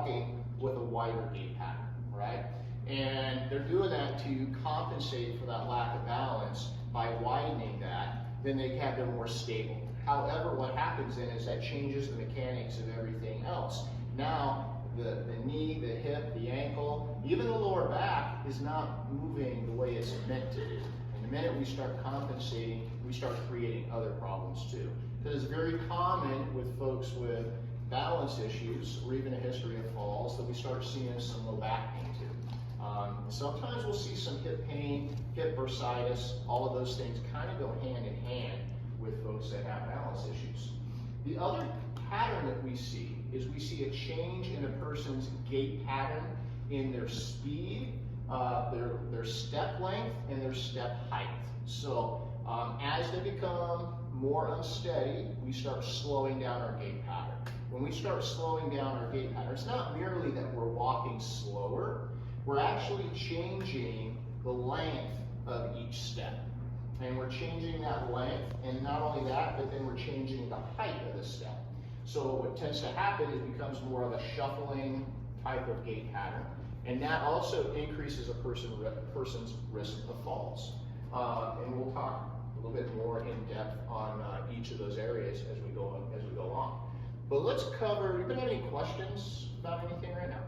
walking with a wider gait pattern, right? And they're doing that to compensate for that lack of balance by widening that, then they have they're more stable. However, what happens then is that changes the mechanics of everything else. Now, the knee, the hip, the ankle, even the lower back is not moving the way it's meant to do. And the minute we start compensating, we start creating other problems too. Because it's very common with folks with balance issues or even a history of falls that we start seeing some low back pain too. Sometimes we'll see some hip pain, hip bursitis, all of those things kind of go hand in hand with folks that have balance issues. The other pattern that we see is we see a change in a person's gait pattern in their speed, their step length, and their step height. So as they become more unsteady, we start slowing down our gait pattern. When we start slowing down our gait pattern, it's not merely that we're walking slower, we're actually changing the length of each step. And we're changing that length, and not only that, but then we're changing the height of the step. So what tends to happen is it becomes more of a shuffling type of gait pattern, and that also increases a person's risk of falls. And we'll talk a little bit more in depth on each of those areas as we go along. But let's cover. Anybody have any questions about anything right now?